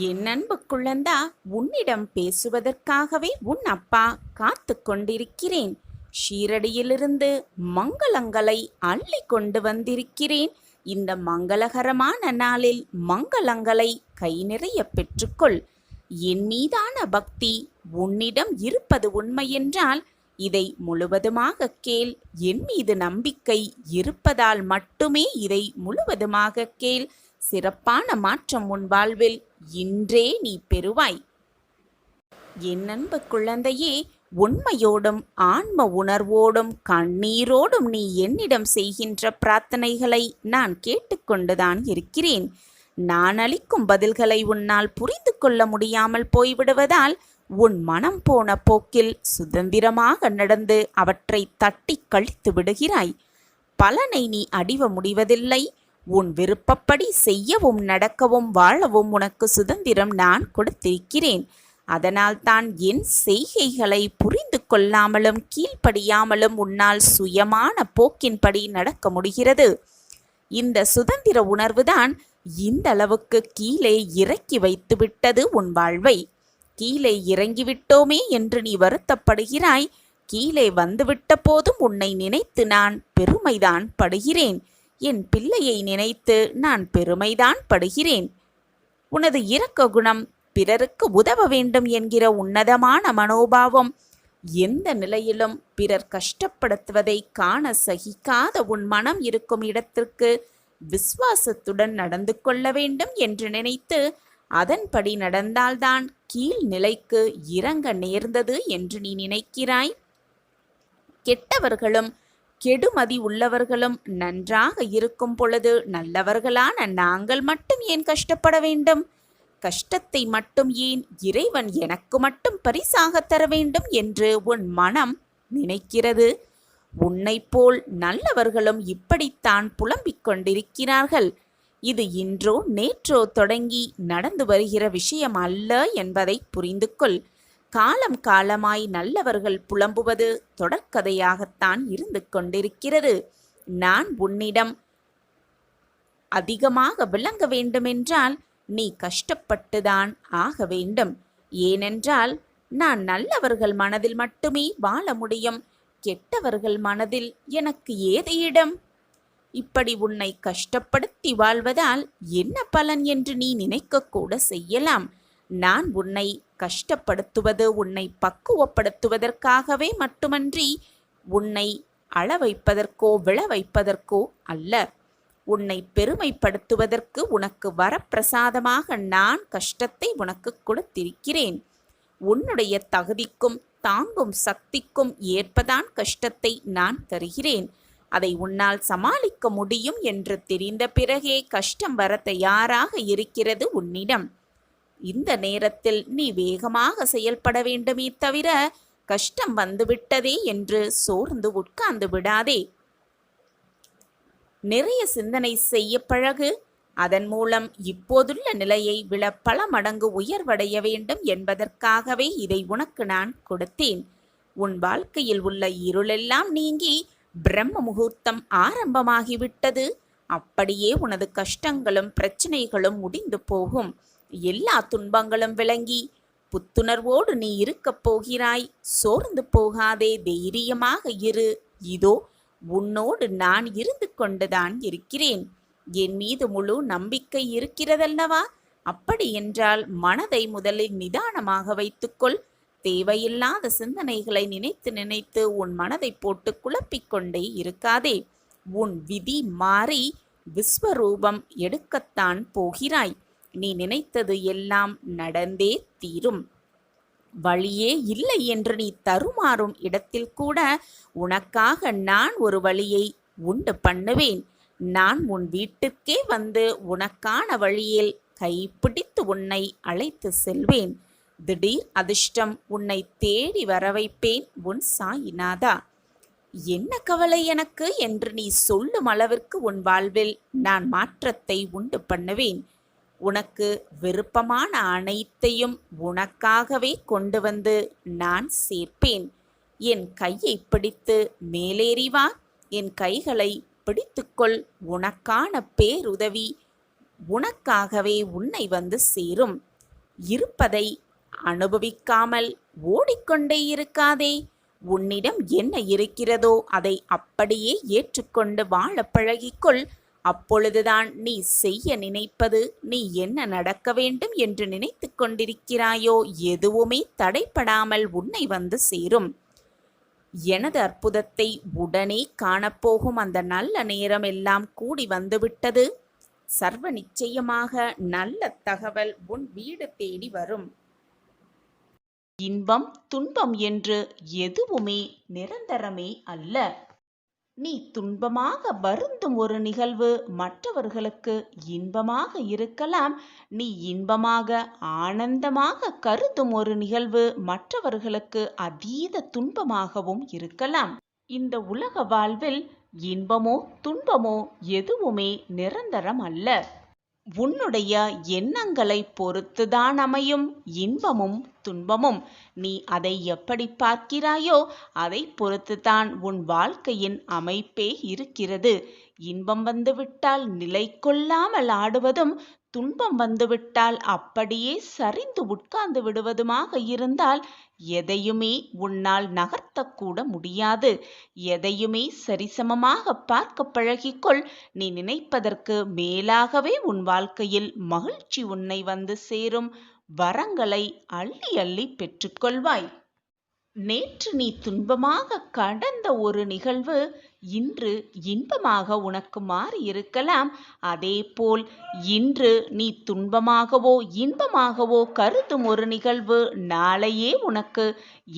என் அன்பு குழந்தா, உன்னிடம் பேசுவதற்காகவே உன் அப்பா காத்து கொண்டிருக்கிறேன். ஷீரடியிலிருந்து மங்களங்களை அள்ளி கொண்டு வந்திருக்கிறேன். இந்த மங்களகரமான நாளில் மங்களங்களை கை நிறைய பெற்றுக்கொள். என் மீதான பக்தி உன்னிடம் இருப்பது உண்மையென்றால் இதை முழுவதுமாக கேள். என் மீது நம்பிக்கை இருப்பதால் மட்டுமே இதை முழுவதுமாக கேள். சிறப்பான மாற்றம் உன் வாழ்வில் இன்றே நீ பெறுவாய். என் அன்பு குழந்தையே, உண்மையோடும் ஆன்ம உணர்வோடும் கண்ணீரோடும் நீ என்னிடம் செய்கின்ற பிரார்த்தனைகளை நான் கேட்டுக்கொண்டுதான் இருக்கிறேன். நான் அளிக்கும் பதில்களை உன்னால் புரிந்து கொள்ள முடியாமல் போய்விடுவதால் உன் மனம் போன போக்கில் சுதந்திரமாக நடந்து அவற்றை தட்டி கழித்து விடுகிறாய். பலனை நீ அடிவ முடிவதில்லை. உன் விருப்பப்படி செய்யவும் நடக்கவும் வாழவும் உனக்கு சுதந்திரம் நான் கொடுத்திருக்கிறேன். அதனால் தான் என் செய்கைகளை புரிந்து கொள்ளாமலும் கீழ்ப்படியாமலும் உன்னால் சுயமான போக்கின்படி நடக்க முடிகிறது. இந்த சுதந்திர உணர்வுதான் இந்த அளவுக்கு கீழே இறக்கி வைத்து விட்டது உன் வாழ்வை. கீழே இறங்கிவிட்டோமே என்று நீ வருத்தப்படுகிறாய். கீழே வந்துவிட்ட போதும் உன்னை நினைத்து நான் பெருமைதான் படுகிறேன். என் பிள்ளையை நினைத்து நான் பெருமைதான் படுகிறேன். உனது இரக்க குணம், பிறருக்கு உதவ வேண்டும் என்கிற உன்னதமான மனோபாவம், எந்த நிலையிலும் பிறர் கஷ்டப்படுத்துவதை காண சகிக்காத உன் மனம் இருக்கும் இடத்திற்கு விசுவாசத்துடன் நடந்து கொள்ள வேண்டும் என்று நினைத்து அதன்படி நடந்தால்தான் கீழ் நிலைக்கு இறங்க நேர்ந்தது என்று நீ நினைக்கிறாய். கெட்டவர்களும் கெடுமதி உள்ளவர்களும் நன்றாக இருக்கும் பொழுது நல்லவர்களான நாங்கள் மட்டும் ஏன் கஷ்டப்பட வேண்டும்? கஷ்டத்தை மட்டும் ஏன் இறைவன் எனக்கு மட்டும் பரிசாக தர வேண்டும் என்று உன் மனம் நினைக்கிறது. உன்னை போல் நல்லவர்களும் இப்படித்தான் புலம்பிக் கொண்டிருக்கிறார்கள். இது இன்றோ நேற்றோ தொடங்கி நடந்து வருகிற விஷயம் அல்ல என்பதை புரிந்து கொள். காலம் காலமாய் நல்லவர்கள் புலம்புவது தொடர்கதையாகத்தான் இருந்து கொண்டிருக்கிறது. நான் உன்னிடம் அதிகமாக விளங்க வேண்டுமென்றால் நீ கஷ்டப்பட்டுதான் ஆக வேண்டும். ஏனென்றால் நான் நல்லவர்கள் மனதில் மட்டுமே வாழ முடியும். கெட்டவர்கள் மனதில் எனக்கு ஏது இடம்? இப்படி உன்னை கஷ்டப்படுத்தி வாழ்வதால் என்ன பலன் என்று நீ நினைக்கக்கூட செய்யலாம். நான் உன்னை கஷ்டப்படுத்துவது உன்னை பக்குவப்படுத்துவதற்காகவே மட்டுமன்றி உன்னை அழ வைப்பதற்கோ விழ வைப்பதற்கோ அல்ல. உன்னை பெருமைப்படுத்துவதற்கு உனக்கு வரப்பிரசாதமாக நான் கஷ்டத்தை உனக்கு கொடுத்திருக்கிறேன். உன்னுடைய தகுதிக்கும் தாங்கும் சக்திக்கும் ஏற்பதான் கஷ்டத்தை நான் தருகிறேன். அதை உன்னால் சமாளிக்க முடியும் என்று தெரிந்த பிறகே கஷ்டம் வர தயாராக இருக்கிறது உன்னிடம். இந்த நேரத்தில் நீ வேகமாக செயல்பட வேண்டுமே தவிர கஷ்டம் வந்துவிட்டதே என்று சோர்ந்து உட்கார்ந்து விடாதே. நிறைய சிந்தனை செய்ய பழகு. அதன் மூலம் இப்போதுள்ள நிலையை விட பல மடங்கு உயர்வடைய வேண்டும் என்பதற்காகவே இதை உனக்கு நான் கொடுத்தேன். உன் வாழ்க்கையில் உள்ள இருளெல்லாம் நீங்கி பிரம்ம முகூர்த்தம் ஆரம்பமாகிவிட்டது. அப்படியே உனது கஷ்டங்களும் பிரச்சனைகளும் முடிந்து போகும். எல்லா துன்பங்களும் விளங்கி புத்துணர்வோடு நீ இருக்கப் போகிறாய். சோர்ந்து போகாதே, தைரியமாக இரு. இதோ உன்னோடு நான் இருந்து கொண்டுதான் இருக்கிறேன். என் மீது முழு நம்பிக்கை இருக்கிறதல்லவா? அப்படி என்றால் மனதை முதலில் நிதானமாக வைத்துக்கொள். தேவையில்லாத சிந்தனைகளை நினைத்து நினைத்து உன் மனதை போட்டு குழப்பிக்கொண்டே இருக்காதே. உன் விதி மாறி விஸ்வரூபம் எடுக்கத்தான் போகிறாய். நீ நினைத்தது எல்லாம் நடந்தே தீரும். வழியே இல்லை என்று நீ தருமாறும் இடத்தில் கூட உனக்காக நான் ஒரு வழியை உண்டு பண்ணுவேன். நான் உன் வீட்டுக்கே வந்து உனக்கான வழியில் கைப்பிடித்து உன்னை அழைத்து செல்வேன். திடீர் அதிர்ஷ்டம் உன்னை தேடி வர வைப்பேன் உன் சாயிநாதா. என்ன கவலை எனக்கு என்று நீ சொல்லும் அளவிற்கு உன் வாழ்வில் நான் மாற்றத்தை உண்டு பண்ணுவேன். உனக்கு விருப்பமான அனைத்தையும் உனக்காகவே கொண்டு வந்து நான் சேர்ப்பேன். என் கையை பிடித்து மேலேறி வா. என் கைகளை பிடித்துக்கொள். உனக்கான பேருதவி உனக்காகவே உன்னை வந்து சேரும். இருப்பதை அனுபவிக்காமல் ஓடிக்கொண்டே இருக்காதே. உன்னிடம் என்ன இருக்கிறதோ அதை அப்படியே ஏற்றுக்கொண்டு வாழ பழகிக்கொள். அப்பொழுதுதான் நீ செய்ய நினைப்பது, நீ என்ன நடக்க வேண்டும் என்று நினைத்து கொண்டிருக்கிறாயோ எதுவுமே தடைப்படாமல் உன்னை வந்து சேரும். எனது அற்புதத்தை உடனே காணப்போகும் அந்த நல்ல நேரம் எல்லாம் கூடி வந்துவிட்டது. சர்வ நிச்சயமாக நல்ல தகவல் உன் வீடு தேடி வரும். இன்பம் துன்பம் என்று எதுவுமே நிரந்தரமே அல்ல. நீ துன்பமாக வருந்தும் ஒரு நிகழ்வு மற்றவர்களுக்கு இன்பமாக இருக்கலாம். நீ இன்பமாக ஆனந்தமாக கருதும் ஒரு நிகழ்வு மற்றவர்களுக்கு அதீத துன்பமாகவும் இருக்கலாம். இந்த உலக வாழ்வில் இன்பமோ துன்பமோ எதுவுமே நிரந்தரம் அல்ல. உன்னுடைய எண்ணங்களை பொறுத்துதான் அமையும் இன்பமும் துன்பமும். நீ அதை எப்படி பார்க்கிறாயோ அதை பொறுத்துதான் உன் வாழ்க்கையின் அமைப்பே இருக்கிறது. இன்பம் வந்துவிட்டால் நிலை கொள்ளாமல் ஆடுவதும், துன்பம் வந்துவிட்டால் அப்படியே சரிந்து உட்கார்ந்து விடுவதுமாக இருந்தால் எதையுமே உன்னால் நகர்த்தக்கூட முடியாது. எதையுமே சரிசமமாக பார்க்க பழகிக்கொள். நீ நினைப்பதற்கு மேலாகவே உன் வாழ்க்கையில் மகிழ்ச்சி உன்னை வந்து சேரும். வரங்களை அள்ளி அள்ளி பெற்றுக்கொள்வாய். நேற்று நீ துன்பமாக கடந்த ஒரு நிகழ்வு இன்று இன்பமாக உனக்கு மாறி இருக்கலாம். அதேபோல் இன்று நீ துன்பமாகவோ இன்பமாகவோ கருதும் ஒரு நிகழ்வு நாளையே உனக்கு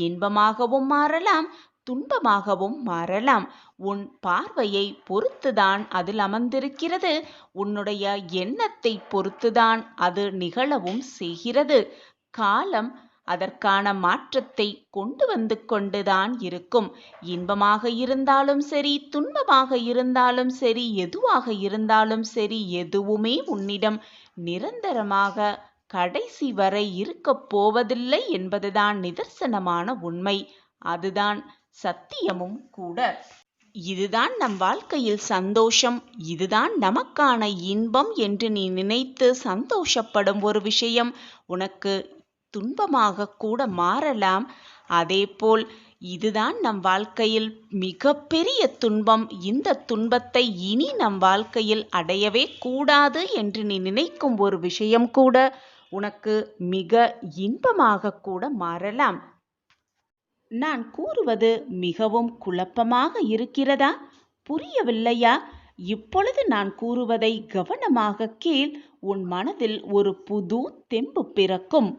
இன்பமாகவும் மாறலாம், துன்பமாகவும் மாறலாம். உன் பார்வையை பொறுத்துதான் அதில் அமர்ந்திருக்கிறது. உன்னுடைய எண்ணத்தை பொறுத்துதான் அது நிகழவும் செய்கிறது. காலம் அதற்கான மாற்றத்தை கொண்டு வந்து கொண்டுதான் இருக்கும். இன்பமாக இருந்தாலும் சரி, துன்பமாக இருந்தாலும் சரி, எதுவாக இருந்தாலும் சரி, எதுவுமே உன்னிடம் நிரந்தரமாக கடைசி வரை இருக்கப் போவதில்லை என்பதுதான் நிதர்சனமான உண்மை. அதுதான் சத்தியமும் கூட. இதுதான் நம் வாழ்க்கையில் சந்தோஷம், இதுதான் நமக்கான இன்பம் என்று நீ நினைத்து சந்தோஷப்படும் ஒரு விஷயம் உனக்கு துன்பமாக கூட மாறலாம். அதேபோல் இதுதான் நம் வாழ்க்கையில் மிகப்பெரிய துன்பம், இந்த துன்பத்தை இனி நம் வாழ்க்கையில் அடையவே கூடாது என்று நீ நினைக்கும் ஒரு விஷயம் கூட உனக்கு மிக இன்பமாக கூட மாறலாம். நான் கூறுவது மிகவும் குழப்பமாக இருக்கிறதா? புரியவில்லையா? இப்பொழுது நான் கூறுவதை கவனமாக கேள். உன் மனதில் ஒரு புது தெம்பு பிறக்கும்.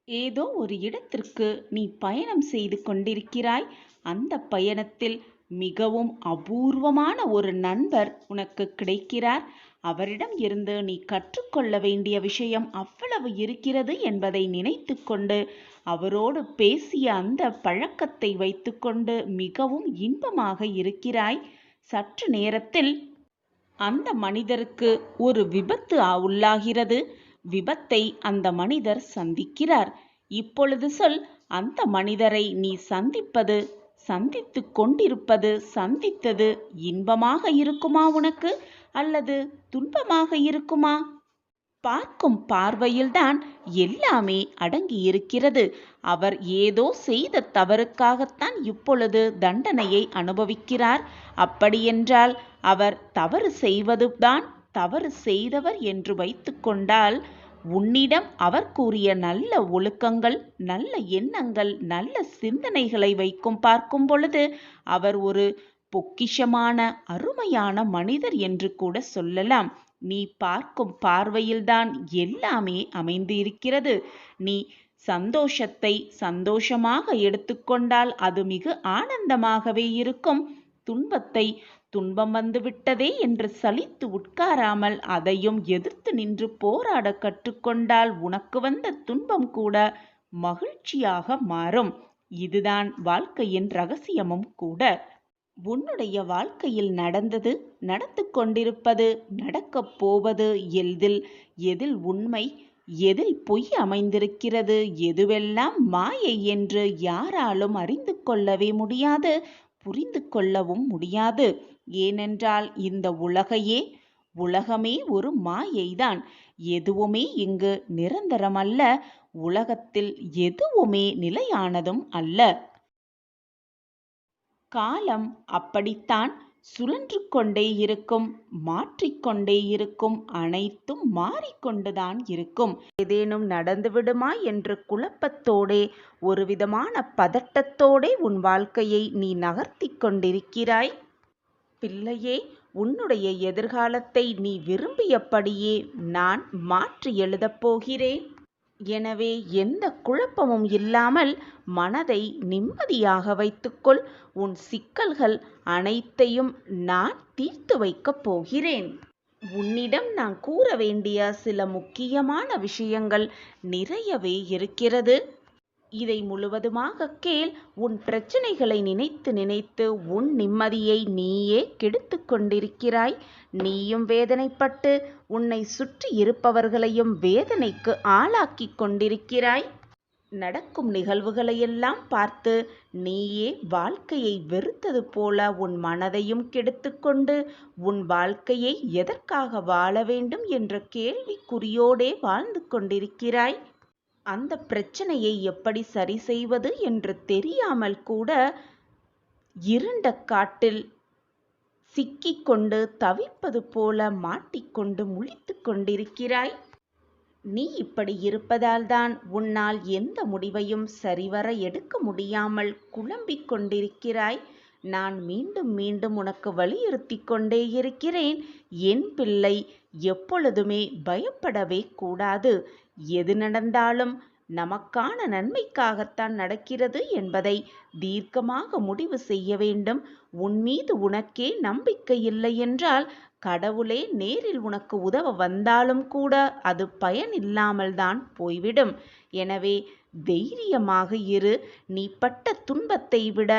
ஏதோ ஒரு இடத்திற்கு நீ பயணம் செய்து கொண்டிருக்கிறாய். அந்த பயணத்தில் மிகவும் அபூர்வமான ஒரு நண்பர் உனக்கு கிடைக்கிறார். அவரிடம் இருந்து நீ கற்றுக்கொள்ள வேண்டிய விஷயம் அவ்வளவு இருக்கிறது என்பதை நினைத்து கொண்டு அவரோடு பேசிய அந்த பழக்கத்தை வைத்துக்கொண்டு மிகவும் இன்பமாக இருக்கிறாய். சற்று நேரத்தில் அந்த மனிதருக்கு ஒரு விபத்து உள்ளாகிறது. விபத்தை அந்த மனிதர் சந்திக்கிறார். இப்பொழுது சொல், அந்த மனிதரை நீ சந்தித்து கொண்டிருப்பது, சந்தித்தது இன்பமாக இருக்குமா உனக்கு அல்லது துன்பமாக இருக்குமா? பார்க்கும் பார்வையில்தான் எல்லாமே அடங்கி இருக்கிறது. அவர் ஏதோ செய்த தவறுக்காகத்தான் இப்பொழுது தண்டனையை அனுபவிக்கிறார். அப்படியென்றால் அவர் தவறு செய்வதுதான் தவறு செய்தவர் என்று வைத்து கொண்டால், உன்னிடம் அவர் கூறிய நல்ல ஒழுக்கங்கள், நல்ல எண்ணங்கள், நல்ல சிந்தனைகளை பார்க்கும் பொழுது அவர் ஒரு பொக்கிஷமான அருமையான மனிதர் என்று கூட சொல்லலாம். நீ பார்க்கும் பார்வையில்தான் எல்லாமே அமைந்து இருக்கிறது. நீ சந்தோஷத்தை சந்தோஷமாக எடுத்துக்கொண்டால் அது மிக ஆனந்தமாகவே இருக்கும். துன்பத்தை துன்பம் வந்துவிட்டதே என்று சலித்து உட்காராமல் அதையும் எதிர்த்து நின்று போராட கற்றுக்கொண்டால் உனக்கு வந்த துன்பம் கூட மகிழ்ச்சியாக மாறும். இதுதான் வாழ்க்கையின் ரகசியமும் கூட. உன்னுடைய வாழ்க்கையில் நடந்தது, நடந்து கொண்டிருப்பது, நடக்கப் போவது எதில் உண்மை, எதில் பொய் அமைந்திருக்கிறது, எதுவெல்லாம் மாயை என்று யாராலும் அறிந்து கொள்ளவே முடியாது, புரிந்து கொள்ளவும் முடியாது. ஏனென்றால் இந்த உலகமே ஒரு மாயைதான். எதுவுமே இங்கு நிரந்தரமல்ல. உலகத்தில் எதுவுமே நிலையானதும் அல்ல. காலம் அப்படித்தான் சுழன்று கொண்டே இருக்கும், மாற்றிக்கொண்டே இருக்கும், அனைத்தும் மாறிக்கொண்டுதான் இருக்கும். ஏதேனும் நடந்துவிடுமா என்று குழப்பத்தோடே, ஒருவிதமான பதட்டத்தோடே உன் வாழ்க்கையை நீ நகர்த்தி கொண்டிருக்கிறாய். பிள்ளையே, உன்னுடைய எதிர்காலத்தை நீ விரும்பியபடியே நான் மாற்றி எழுதப் போகிறேன். எனவே எந்த குழப்பமும் இல்லாமல் மனதை நிம்மதியாக வைத்துக்கொள். உன் சிக்கல்கள் அனைத்தையும் நான் தீர்த்து வைக்கப் போகிறேன். உன்னிடம் நான் கூற வேண்டிய சில முக்கியமான விஷயங்கள் நிறையவே இருக்கிறது. இதை முழுவதுமாக கேள். உன் பிரச்சனைகளை நினைத்து நினைத்து உன் நிம்மதியை நீயே கெடுத்து கொண்டிருக்கிறாய். நீயும் வேதனைப்பட்டு உன்னை சுற்றி இருப்பவர்களையும் வேதனைக்கு ஆளாக்கி கொண்டிருக்கிறாய். நடக்கும் நிகழ்வுகளையெல்லாம் பார்த்து நீயே வாழ்க்கையை வெறுத்தது போல உன் மனதையும் கெடுத்துக்கொண்டு உன் வாழ்க்கையை எதற்காக வாழ வேண்டும் என்ற கேள்விக்குறியோடே வாழ்ந்து கொண்டிருக்கிறாய். அந்த பிரச்சனையை எப்படி சரி செய்வது என்று தெரியாமல் கூட இருண்ட காட்டில் சிக்கிக்கொண்டு தவிப்பது போல மாட்டிக்கொண்டு முழித்து கொண்டிருக்கிறாய். நீ இப்படி இருப்பதால்தான் உன்னால் எந்த முடிவையும் சரிவர எடுக்க முடியாமல் குழம்பிக் கொண்டிருக்கிறாய். நான் மீண்டும் மீண்டும் உனக்கு வலியுறுத்தி கொண்டே இருக்கிறேன். என் பிள்ளை, எப்பொழுதுமே பயப்படவே கூடாது. எது நடந்தாலும் நமக்கான நன்மைக்காகத்தான் நடக்கிறது என்பதை தீர்க்கமாக முடிவு செய்ய வேண்டும். உன் மீது உனக்கே நம்பிக்கை இல்லை என்றால் கடவுளே நேரில் உனக்கு உதவ வந்தாலும் கூட அது பயனில்லாமல் தான் போய்விடும். எனவே தைரியமாக இரு. நீ பட்ட துன்பத்தை விட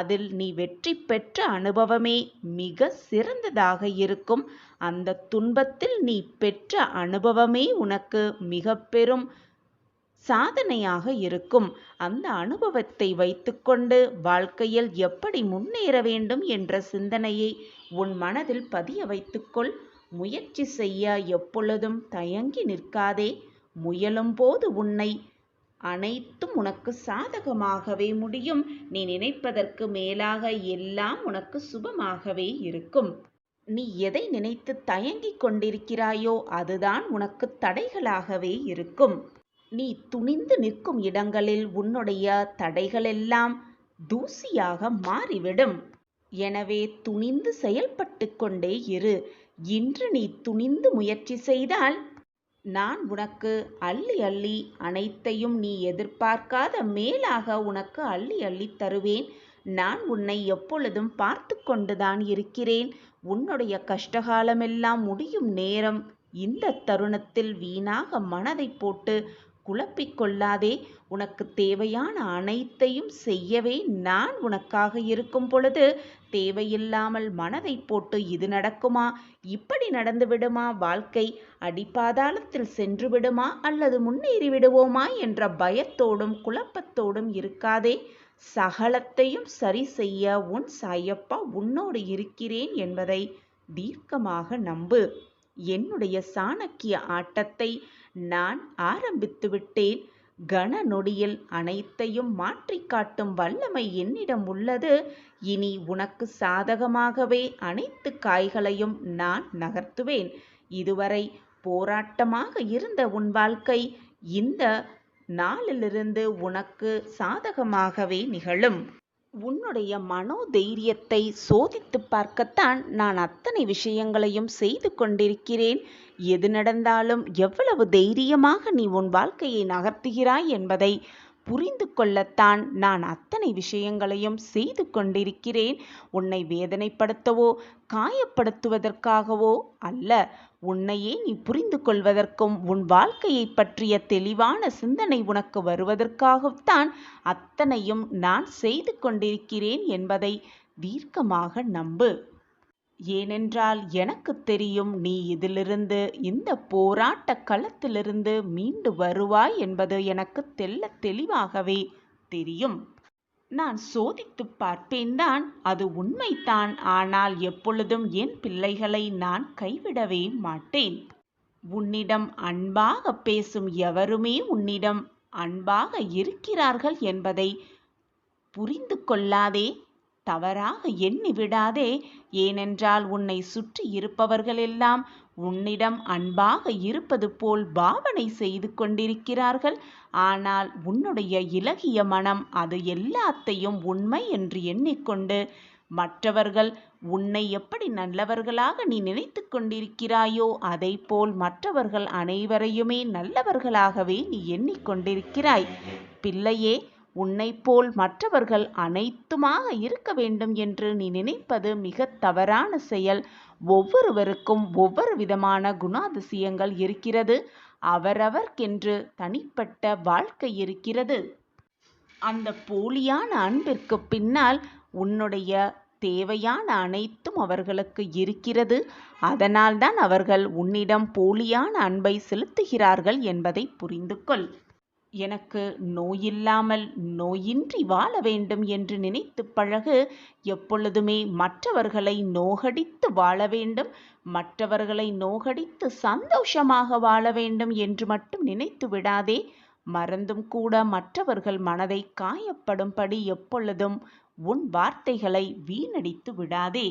அதில் நீ வெற்றி பெற்ற அனுபவமே மிக சிறந்ததாக இருக்கும். அந்த துன்பத்தில் நீ பெற்ற அனுபவமே உனக்கு மிக பெரும் சாதனையாக இருக்கும். அந்த அனுபவத்தை வைத்துக்கொண்டு வாழ்க்கையில் எப்படி முன்னேற வேண்டும் என்ற சிந்தனையை உன் மனதில் பதிய வைத்துக்கொள். முயற்சி செய்ய எப்பொழுதும் தயங்கி நிற்காதே. முயலும் போது அனைத்தும் உனக்கு சாதகமாகவே முடியும். நீ நினைப்பதற்கு மேலாக எல்லாம் உனக்கு சுபமாகவே இருக்கும். நீ எதை நினைத்து தயங்கிக் கொண்டிருக்கிறாயோ அதுதான் உனக்கு தடைகளாகவே இருக்கும். நீ துணிந்து நிற்கும் இடங்களில் உன்னுடைய தடைகளெல்லாம் தூசியாக மாறிவிடும். எனவே துணிந்து செயல்பட்டு கொண்டே இரு. இன்று நீ துணிந்து முயற்சி செய்தால் நான் உனக்கு அள்ளி அள்ளி அனைத்தையும் நீ எதிர்பார்க்காத மேலாக உனக்கு அள்ளி அள்ளி தருவேன். நான் உன்னை எப்பொழுதும் பார்த்து கொண்டுதான் இருக்கிறேன். உன்னுடைய கஷ்டகாலமெல்லாம் முடியும் நேரம் இந்த தருணத்தில் வீணாக மனதை போட்டு குழப்பிக்கொள்ளாதே. உனக்கு தேவையான அனைத்தையும் செய்யவே நான் உனக்காக இருக்கும் பொழுது தேவையில்லாமல் மனதை போட்டு இது நடக்குமா, இப்படி நடந்து விடுமா, வாழ்க்கை அடிப்பாதாளத்தில் சென்று விடுமா அல்லது முன்னேறி விடுவோமா என்ற பயத்தோடும் குழப்பத்தோடும் இருக்காதே. சகலத்தையும் சரி செய்ய உன் சாயப்பா உன்னோடு இருக்கிறேன் என்பதை தீர்க்கமாக நம்பு. என்னுடைய சாணக்கிய ஆட்டத்தை நான் ஆரம்பித்து விட்டேன். கன நொடியில் அனைத்தையும் மாற்றி காட்டும் வல்லமை என்னிடம் உள்ளது. இனி உனக்கு சாதகமாகவே அனைத்து காய்களையும் நான் நகர்த்துவேன். இதுவரை போராட்டமாக இருந்த உன் வாழ்க்கை இந்த நாளிலிருந்து உனக்கு சாதகமாகவே நிகழும். உன்னுடைய மனோதைரியத்தை சோதித்து பார்க்கத்தான் நான் அத்தனை விஷயங்களையும் செய்து கொண்டிருக்கிறேன். எது நடந்தாலும் எவ்வளவு தைரியமாக நீ உன் வாழ்க்கையை நகர்த்துகிறாய் என்பதை புரிந்து கொள்ளத்தான் நான் அத்தனை விஷயங்களையும் செய்து கொண்டிருக்கிறேன். உன்னை வேதனைப்படுத்தவோ காயப்படுத்துவதற்காகவோ அல்ல. உன்னையே நீ புரிந்து கொள்வதற்கும் உன் வாழ்க்கையை பற்றிய தெளிவான சிந்தனை உனக்கு வருவதற்காகத்தான் அத்தனையும் நான் செய்து கொண்டிருக்கிறேன் என்பதை தீர்க்கமாக நம்பு. ஏனென்றால் எனக்கு தெரியும் நீ இதிலிருந்து, இந்த போராட்ட களத்திலிருந்து மீண்டு வருவாய் என்பது எனக்கு தெள்ளத் தெளிவாகவே தெரியும். நான் சோதித்துப் பார்ப்பேன்தான், அது உண்மைதான். ஆனால் எப்பொழுதும் என் பிள்ளைகளை நான் கைவிடவே மாட்டேன். உன்னிடம் அன்பாக பேசும் எவருமே உன்னிடம் அன்பாக இருக்கிறார்கள் என்பதை புரிந்து கொள்ளாதே, தவறாக எண்ணி விடாதே. ஏனென்றால் உன்னை சுற்றி இருப்பவர்களெல்லாம் உன்னிடம் அன்பாக இருப்பது போல் பாவனை செய்து கொண்டிருக்கிறார்கள். ஆனால் உன்னுடைய இளகிய மனம் அது எல்லாத்தையும் உண்மை என்று எண்ணிக்கொண்டு மற்றவர்கள் உன்னை எப்படி நல்லவர்களாக நீ நினைத்து கொண்டிருக்கிறாயோ அதை போல் மற்றவர்கள் அனைவரையுமே நல்லவர்களாகவே நீ எண்ணிக்கொண்டிருக்கிறாய். பிள்ளையே, உன்னை போல் மற்றவர்கள் அனைத்துமாக இருக்க வேண்டும் என்று நீ நினைப்பது மிக தவறான செயல். ஒவ்வொருவருக்கும் ஒவ்வொரு விதமான குணாதிசயங்கள் இருக்கிறது. அவரவர்க்கென்று தனிப்பட்ட வாழ்க்கை இருக்கிறது. அந்த போலியான அன்பிற்கு பின்னால் உன்னுடைய தேவையான அனைத்தும் அவர்களுக்கு இருக்கிறது. அதனால்தான் அவர்கள் உன்னிடம் போலியான அன்பை செலுத்துகிறார்கள் என்பதை புரிந்து கொள். எனக்கு நோயில்லாமல் நோயின்றி வாழ வேண்டும் என்று நினைத்து பழகு. எப்பொழுதுமே மற்றவர்களை நோகடித்து வாழ வேண்டும், மற்றவர்களை நோகடித்து சந்தோஷமாக வாழ வேண்டும் என்று மட்டும் நினைத்து விடாதே. மறந்தும் கூட மற்றவர்கள் மனதை காயப்படும்படி எப்பொழுதும் உன் வார்த்தைகளை வீணடித்து விடாதே.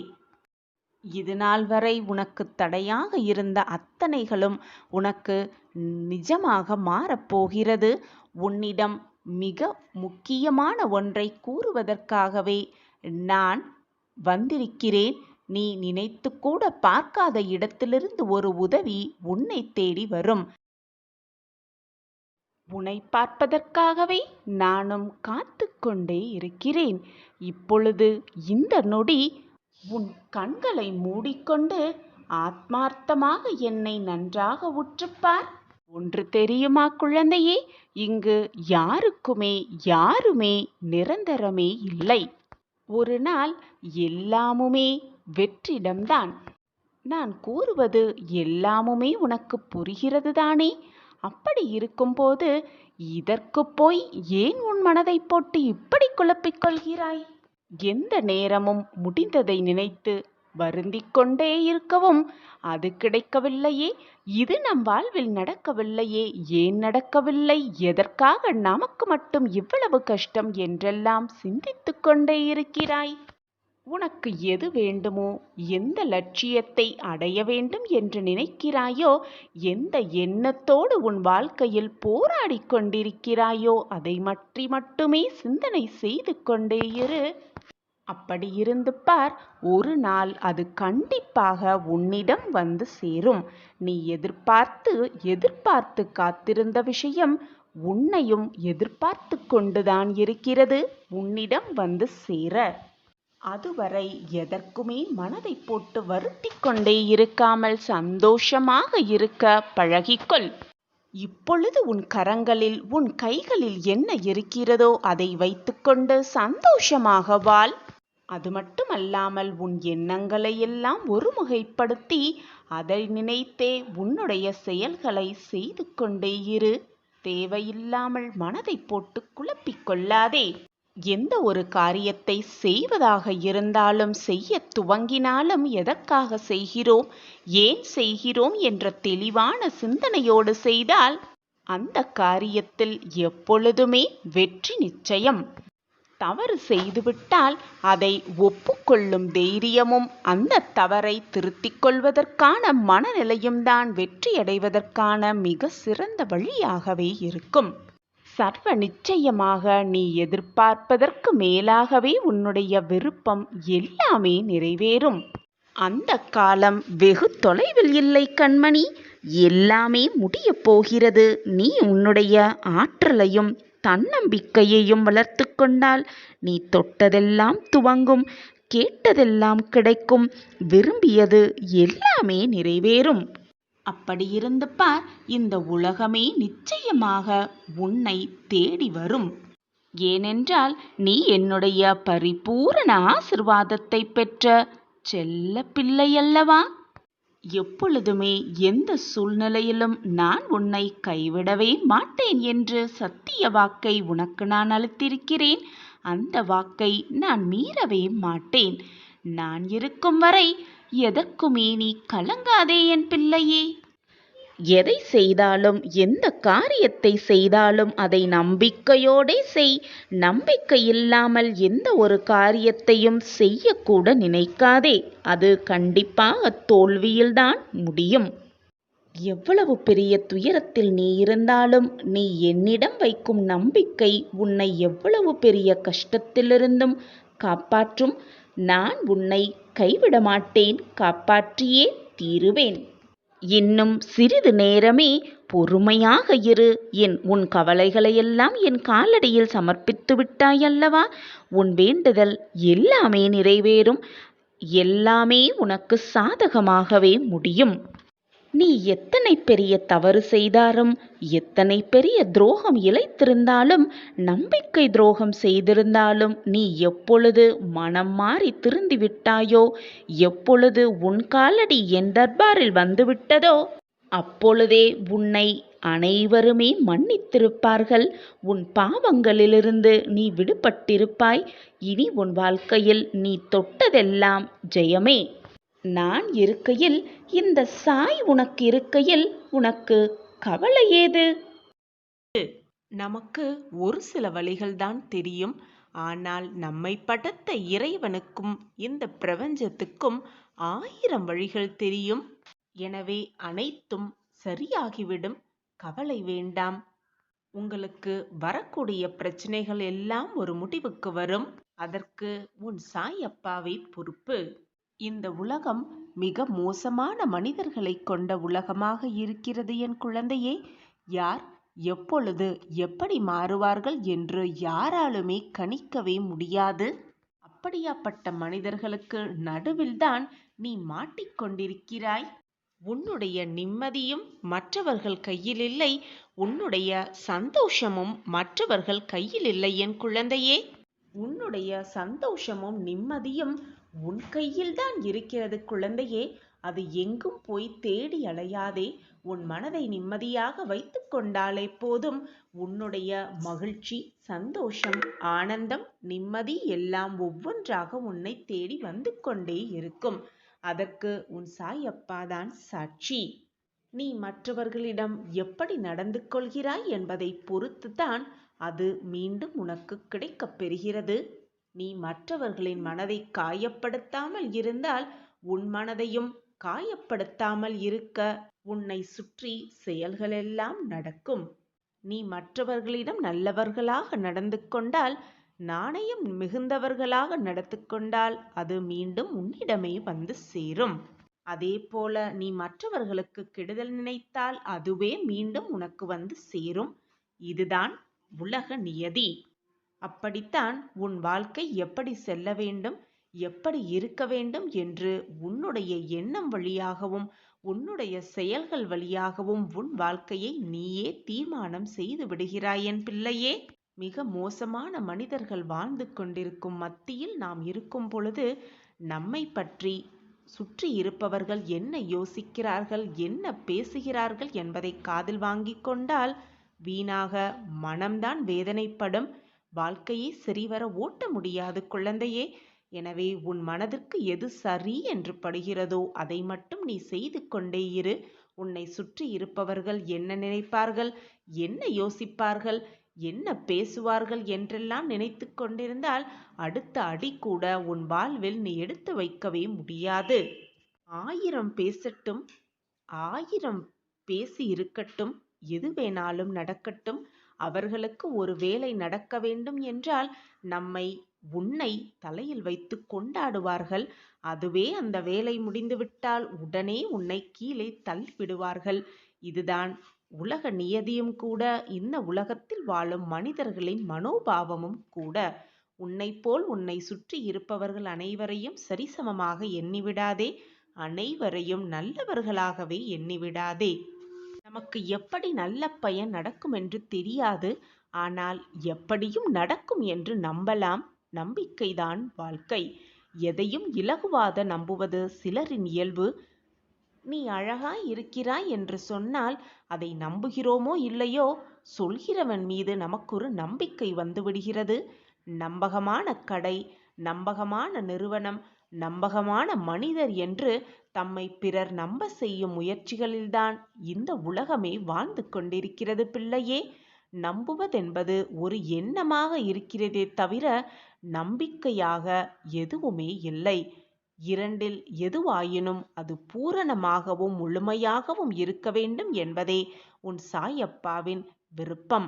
இதுநாள் வரை உனக்கு தடையாக இருந்த அத்தனைகளும் உனக்கு நிஜமாக மாறப்போகிறது. உன்னிடம் மிக முக்கியமான ஒன்றை கூறுவதற்காகவே நான் வந்திருக்கிறேன். நீ நினைத்து கூட பார்க்காத இடத்திலிருந்து ஒரு உதவி உன்னை தேடி வரும். உன்னை பார்ப்பதற்காகவே நானும் காத்து கொண்டே இருக்கிறேன். இப்பொழுது இந்த நொடி உன் கண்களை மூடிக்கொண்டு ஆத்மார்த்தமாக என்னை நன்றாக உற்றுப்பார். ஒன்று தெரியுமா குழந்தையே, இங்கு யாருமே நிரந்தரமே இல்லை. ஒரு நாள் எல்லாமுமே வெற்றிடம்தான். நான் கூறுவது எல்லாமுமே உனக்கு புரிகிறது தானே? அப்படி இருக்கும்போது இதற்கு போய் ஏன் உன் மனதை போட்டு இப்படி குழப்பிக் கொள்கிறாய்? எந்த நேரமும் முடிந்ததை நினைத்து வருந்திக் கொண்டே இருக்கவும், அது கிடைக்கவில்லையே, இது நம் வாழ்வில் நடக்கவில்லையே, ஏன் நடக்கவில்லை, எதற்காக நமக்கு மட்டும் இவ்வளவு கஷ்டம் என்றெல்லாம் சிந்தித்து கொண்டே இருக்கிறாய். உனக்கு எது வேண்டுமோ, எந்த லட்சியத்தை அடைய வேண்டும் என்று நினைக்கிறாயோ, எந்த எண்ணத்தோடு உன் வாழ்க்கையில் போராடி கொண்டிருக்கிறாயோ அதை மட்டுமே சிந்தனை செய்து கொண்டே இரு. அப்படி இருந்து பார், ஒரு நாள் அது கண்டிப்பாக உன்னிடம் வந்து சேரும். நீ எதிர்பார்த்து காத்திருந்த விஷயம் உன்னையும் எதிர்பார்த்து கொண்டுதான் இருக்கிறது உன்னிடம் வந்து சேர. அதுவரை எதற்குமே மனதை போட்டு வருத்தி கொண்டே இருக்காமல் சந்தோஷமாக இருக்க பழகிக்கொள். இப்பொழுது உன் கரங்களில் உன் கைகளில் என்ன இருக்கிறதோ அதை வைத்துக்கொண்டு சந்தோஷமாக வாழ். அது மட்டுமல்லாமல் உன் எண்ணங்களை எல்லாம் ஒருமுகைப்படுத்தி அதை நினைத்தே உன்னுடைய செயல்களை செய்து கொண்டே இரு. தேவையில்லாமல் மனதை போட்டு குழப்பிக் கொள்ளாதே. எந்த ஒரு காரியத்தை செய்வதாக இருந்தாலும், செய்ய துவங்கினாலும் எதற்காக செய்கிறோம், ஏன் செய்கிறோம் என்ற தெளிவான சிந்தனையோடு செய்தால் அந்த காரியத்தில் எப்பொழுதுமே வெற்றி நிச்சயம். தவறு செய்துவிட்டால் அதை ஒப்புக்கொள்ளும் தைரியமும் அந்த தவறை திருத்திக் கொள்வதற்கான மனநிலையும் தான் வெற்றியடைவதற்கான மிக சிறந்த வழியாகவே இருக்கும். சர்வ நிச்சயமாக நீ எதிர்பார்ப்பதற்கு மேலாகவே உன்னுடைய விருப்பம் எல்லாமே நிறைவேறும். அந்த காலம் வெகு தொலைவில் இல்லை கண்மணி. எல்லாமே முடியப் போகிறது. நீ உன்னுடைய ஆற்றலையும் தன்னம்பிக்கையையும் வளர்த்து கொண்டால் நீ தொட்டதெல்லாம் துவங்கும், கேட்டதெல்லாம் கிடைக்கும், விரும்பியது எல்லாமே நிறைவேறும். அப்படி இருந்து பார், இந்த உலகமே நிச்சயமாக உன்னை தேடி வரும். ஏனென்றால் நீ என்னுடைய பரிபூரண ஆசிர்வாதத்தை பெற்ற செல்ல பிள்ளை அல்லவா? எப்பொழுதுமே எந்த சூழ்நிலையிலும் நான் உன்னை கைவிடவே மாட்டேன் என்று சத்திய வாக்கை உனக்கு நான் அளித்திருக்கிறேன். அந்த வாக்கை நான் மீறவே மாட்டேன். நான் இருக்கும் வரை எதற்குமே நீ கலங்காதே என் பிள்ளையே. எதை செய்தாலும் எந்த காரியத்தை செய்தாலும் அதை நம்பிக்கையோடே செய். நம்பிக்கை இல்லாமல் எந்த ஒரு காரியத்தையும் செய்யக்கூட நினைக்காதே. அது கண்டிப்பாக தோல்வியில்தான் முடியும். எவ்வளவு பெரிய துயரத்தில் நீ இருந்தாலும் நீ என்னிடம் வைக்கும் நம்பிக்கை உன்னை எவ்வளவு பெரிய கஷ்டத்திலிருந்தும் காப்பாற்றும். நான் உன்னை கைவிட மாட்டேன், காப்பாற்றியே தீருவேன். இன்னும் சிறிது நேரமே பொறுமையாக இரு. உன் கவலைகளையெல்லாம் என் காலடியில் சமர்ப்பித்து விட்டாயல்லவா? உன் வேண்டுதல் எல்லாமே நிறைவேறும். எல்லாமே உனக்கு சாதகமாகவே முடியும். நீ எத்தனை பெரிய தவறு செய்தாலும், எத்தனை பெரிய துரோகம் இழைத்திருந்தாலும், நம்பிக்கை துரோகம் செய்திருந்தாலும், நீ எப்பொழுது மனம் மாறி திருந்திவிட்டாயோ, எப்பொழுது உன் காலடி என் தர்பாரில் வந்துவிட்டதோ, அப்பொழுதே உன்னை அனைவருமே மன்னித்திருப்பார்கள். உன் பாவங்களிலிருந்து நீ விடுபட்டிருப்பாய். இனி உன் வாழ்க்கையில் நீ தொட்டதெல்லாம் ஜெயமே. நான் இருக்கையில், இந்த சாய் உனக்கு இருக்கையில் உனக்கு கவலை ஏது? நமக்கு ஒரு சில வழிகள்தான் தெரியும். ஆனால் நம்மை படைத்த இறைவனுக்கும் இந்த பிரபஞ்சத்துக்கும் 1000 வழிகள் தெரியும். எனவே அனைத்தும் சரியாகிவிடும். கவலை வேண்டாம். உங்களுக்கு வரக்கூடிய பிரச்சனைகள் எல்லாம் ஒரு முடிவுக்கு வரும். அதற்கு உன் சாய் அப்பாவே பொறுப்பு. இந்த உலகம் மிக மோசமான மனிதர்களை கொண்ட உலகமாக இருக்கிறது என் குழந்தையே. யார் எப்பொழுது எப்படி மாறுவார்கள் என்று யாராலுமே கணிக்கவே முடியாது. அப்படியாப்பட்ட மனிதர்களுக்கு நடுவில்தான் நீ மாட்டிக்கொண்டிருக்கிறாய். உன்னுடைய நிம்மதியும் மற்றவர்கள் கையில் இல்லை, உன்னுடைய சந்தோஷமும் மற்றவர்கள் கையில் இல்லை என் குழந்தையே. உன்னுடைய சந்தோஷமும் நிம்மதியும் உன் கையில்தான் இருக்கிறது குழந்தையே. அது எங்கும் போய் தேடி அலையாதே. உன் மனதை நிம்மதியாக வைத்து கொண்டாலே போதும். உன்னுடைய மகிழ்ச்சி, சந்தோஷம், ஆனந்தம், நிம்மதி எல்லாம் ஒவ்வொன்றாக உன்னை தேடி வந்து கொண்டே இருக்கும். அதற்கு உன் சாய் அப்பாதான் சாட்சி. நீ மற்றவர்களிடம் எப்படி நடந்து கொள்கிறாய் என்பதை பொறுத்துதான் அது மீண்டும் உனக்கு கிடைக்கப் பெறுகிறது. நீ மற்றவர்களின் மனதை காயப்படுத்தாமல் இருந்தால் உன் மனதையும் காயப்படுத்தாமல் இருக்க உன்னை சுற்றி செயல்களெல்லாம் நடக்கும். நீ மற்றவர்களிடம் நல்லவர்களாக நடந்து கொண்டால், நாணயம் மிகுந்தவர்களாக நடந்து கொண்டால் அது மீண்டும் உன்னிடமே வந்து சேரும். அதே போல நீ மற்றவர்களுக்கு கெடுதல் நினைத்தால் அதுவே மீண்டும் உனக்கு வந்து சேரும். இதுதான் உலக நியதி. அப்படித்தான் உன் வாழ்க்கை எப்படி செல்ல வேண்டும், எப்படி இருக்க வேண்டும் என்று உன்னுடைய எண்ணம் வழியாகவும் உன்னுடைய செயல்கள் வழியாகவும் உன் வாழ்க்கையை நீயே தீர்மானம் செய்து விடுகிறாய் என் பிள்ளையே. மிக மோசமான மனிதர்கள் வாழ்ந்து கொண்டிருக்கும் மத்தியில் நாம் இருக்கும் பொழுது நம்மை பற்றி சுற்றி இருப்பவர்கள் என்ன யோசிக்கிறார்கள், என்ன பேசுகிறார்கள் என்பதை காதில் வாங்கி கொண்டால் வீணாக மனம்தான் வேதனைப்படும். வாழ்க்கையை சரிவர ஓட்ட முடியாது குழந்தையே. எனவே உன் மனதிற்கு எது சரி என்று படுகிறதோ அதை மட்டும் நீ செய்து கொண்டே இரு. உன்னை சுற்றி இருப்பவர்கள் என்ன நினைப்பார்கள், என்ன யோசிப்பார்கள், என்ன பேசுவார்கள் என்றெல்லாம் நினைத்து கொண்டிருந்தால் அடுத்த அடி கூட உன் வாழ்வில் நீ எடுத்து வைக்கவே முடியாது. 1000 பேசட்டும், 1000 பேசி இருக்கட்டும், எது வேணாலும் நடக்கட்டும். அவர்களுக்கு ஒரு வேலை நடக்க வேண்டும் என்றால் உன்னை தலையில் வைத்து கொண்டாடுவார்கள். அதுவே அந்த வேலை முடிந்துவிட்டால் உடனே உன்னை கீழே தள்ளிவிடுவார்கள். இதுதான் உலக நியதியும் கூட, இந்த உலகத்தில் வாழும் மனிதர்களின் மனோபாவமும் கூட. உன்னை போல் உன்னை சுற்றி இருப்பவர்கள் அனைவரையும் சரிசமமாக எண்ணிவிடாதே. அனைவரையும் நல்லவர்களாகவே எண்ணிவிடாதே. நமக்கு எப்படி நல்ல பயன் நடக்கும் என்று தெரியாது. ஆனால் எப்படியும் நடக்கும் என்று நம்பலாம். நம்பிக்கைதான் வாழ்க்கை. எதையும் இலகுவாக நம்புவது சிலரின் இயல்பு. நீ அழகாய் இருக்கிறாய் என்று சொன்னால் அதை நம்புகிறோமோ இல்லையோ, சொல்கிறவன் மீது நமக்கொரு நம்பிக்கை வந்துவிடுகிறது. நம்பகமான கடை, நம்பகமான நிறுவனம், நம்பகமான மனிதர் என்று தம்மை பிறர் நம்ப செய்யும் முயற்சிகளில்தான் இந்த உலகமே வாழ்ந்து கொண்டிருக்கிறது பிள்ளையே. நம்புவதென்பது ஒரு எண்ணமாக இருக்கிறதே தவிர நம்பிக்கையாக எதுவுமே இல்லை. இரண்டில் எதுவாயினும் அது பூரணமாகவும் முழுமையாகவும் இருக்க வேண்டும் என்பதே உன் சாயப்பாவின் விருப்பம்.